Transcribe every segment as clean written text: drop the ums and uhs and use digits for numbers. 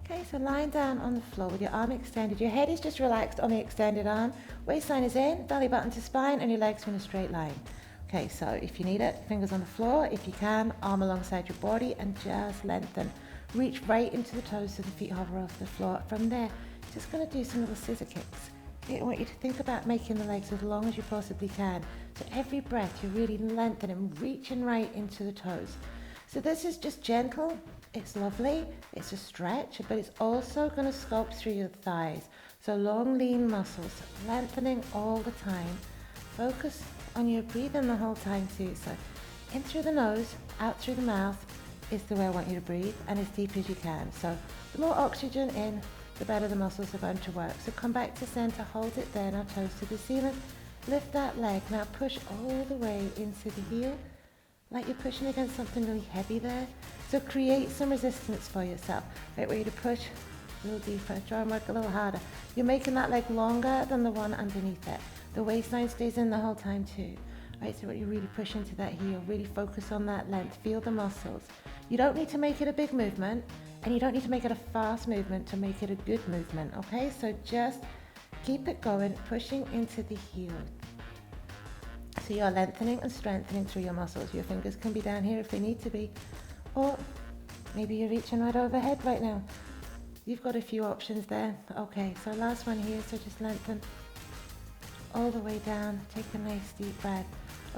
Okay, so lying down on the floor with your arm extended. Your head is just relaxed on the extended arm. Waistline is in, belly button to spine, and your legs are in a straight line. Okay, so if you need it, fingers on the floor. If you can, arm alongside your body and just lengthen. Reach right into the toes so the feet hover off the floor. From there, just going to do some little scissor kicks. I want you to think about making the legs as long as you possibly can. So every breath, you're really lengthening, reaching right into the toes. So this is just gentle. It's lovely, it's a stretch, but it's also going to sculpt through your thighs. So long, lean muscles, lengthening all the time. Focus on your breathing the whole time too. So in through the nose, out through the mouth is the way I want you to breathe, and as deep as you can. So the more oxygen in, the better the muscles are going to work. So come back to center, hold it there, now toes to the ceiling. Lift that leg, now push all the way into the heel, like you're pushing against something really heavy there. So create some resistance for yourself. Right, where you to push a little deeper, try and work a little harder. You're making that leg longer than the one underneath it. The waistline stays in the whole time too. Right, so what you really push into that heel, really focus on that length, feel the muscles. You don't need to make it a big movement, and you don't need to make it a fast movement to make it a good movement, okay? So just keep it going, pushing into the heel. So you're lengthening and strengthening through your muscles. Your fingers can be down here if they need to be, or maybe you're reaching right overhead right now. You've got a few options there. Okay, so last one here, so just lengthen all the way down. Take a nice deep breath.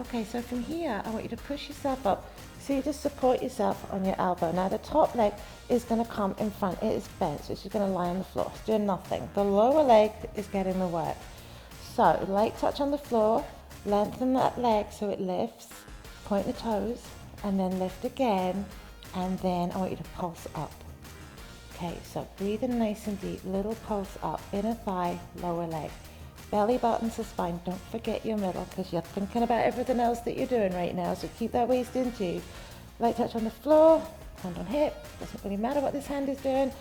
Okay, so from here, I want you to push yourself up. So you just support yourself on your elbow. Now the top leg is going to come in front. It is bent, so it's just going to lie on the floor. It's doing nothing. The lower leg is getting the work. So light touch on the floor. Lengthen that leg so it lifts. Point the toes, and then lift again. And then I want you to pulse up. Okay, so breathe in nice and deep. Little pulse up. Inner thigh, lower leg. Belly button to spine. Don't forget your middle because you're thinking about everything else that you're doing right now. So keep that waist in too. Light touch on the floor. Hand on hip. Doesn't really matter what this hand is doing.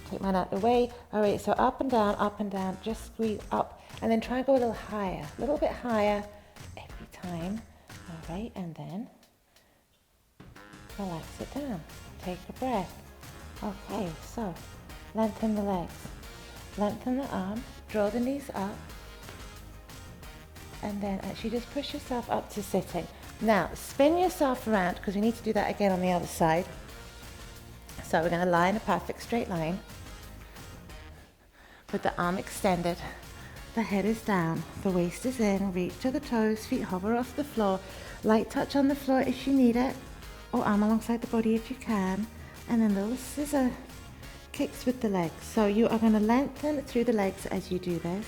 Take mine out of the way. All right, so up and down. Just squeeze up. And then try and go a little higher. A little bit higher every time. All right, and then relax it down. Take a breath. Okay, so lengthen the legs. Lengthen the arm. Draw the knees up. And then actually just push yourself up to sitting. Now, spin yourself around because we need to do that again on the other side. So we're going to lie in a perfect straight line with the arm extended. The head is down, the waist is in, reach to the toes, feet hover off the floor. Light touch on the floor if you need it, or arm alongside the body if you can. And then little scissor kicks with the legs. So you are going to lengthen through the legs as you do this.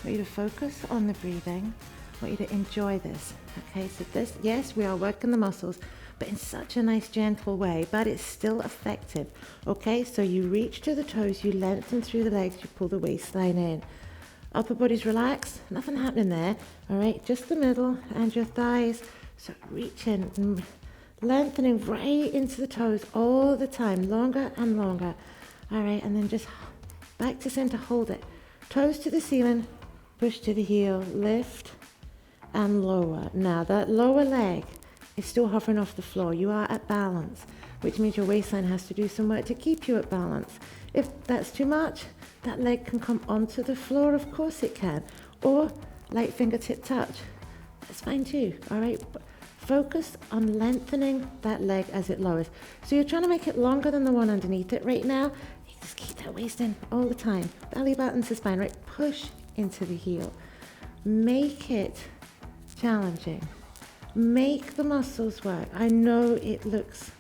I want you to focus on the breathing. I want you to enjoy this. Okay, so this, yes, we are working the muscles, but in such a nice gentle way, but it's still effective. Okay, so you reach to the toes, you lengthen through the legs, you pull the waistline in. Upper body's relaxed, nothing happening there. All right, just the middle and your thighs. So reaching, lengthening right into the toes all the time, longer and longer. All right, and then just back to center, hold it. Toes to the ceiling, push to the heel, lift and lower. Now that lower leg is still hovering off the floor. You are at balance, which means your waistline has to do some work to keep you at balance. If that's too much, that leg can come onto the floor, of course it can. Or light fingertip touch, that's fine too, all right? Focus on lengthening that leg as it lowers. So you're trying to make it longer than the one underneath it right now. You just keep that waist in all the time. Belly button to spine, right? Push into the heel. Make it challenging. Make the muscles work. I know it looks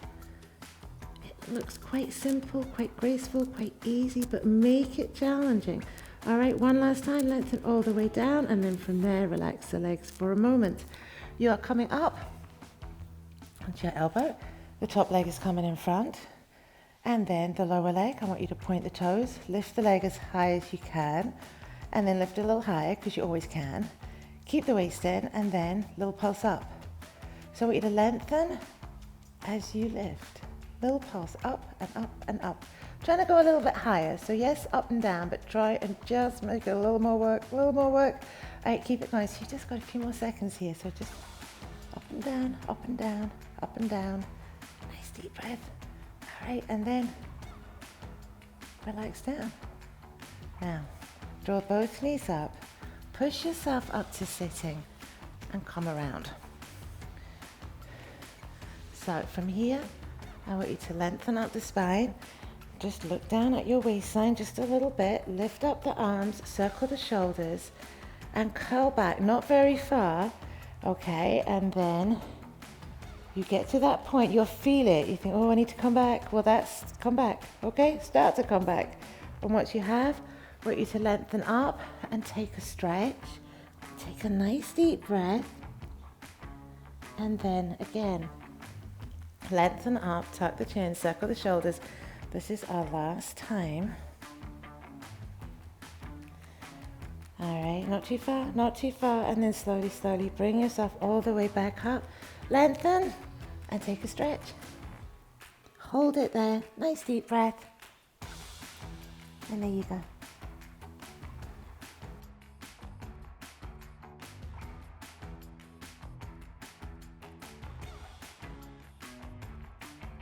quite simple, quite graceful, quite easy, but make it challenging. All right, one last time, lengthen all the way down, and then from there, relax the legs for a moment. You are coming up onto your elbow. The top leg is coming in front. And then the lower leg, I want you to point the toes, lift the leg as high as you can, and then lift a little higher, because you always can. Keep the waist in, and then little pulse up. So I want you to lengthen as you lift. Little pulse up and up and up. Trying to go a little bit higher. So yes, up and down, but try and just make it a little more work, a little more work. All right, keep it going. So you just got a few more seconds here. So just up and down, up and down, up and down. Nice deep breath. All right, and then relax down. Now, draw both knees up, push yourself up to sitting and come around. So from here, I want you to lengthen up the spine. Just look down at your waistline just a little bit, lift up the arms, circle the shoulders, and curl back, not very far, okay? And then you get to that point, you'll feel it. You think, oh, I need to come back. Well, that's come back, okay? Start to come back. And once you have, I want you to lengthen up and take a stretch. Take a nice deep breath. And then again, lengthen up, tuck the chin, circle the shoulders. This is our last time. All right, not too far, not too far. And then slowly, slowly bring yourself all the way back up. Lengthen and take a stretch. Hold it there, nice deep breath. And there you go.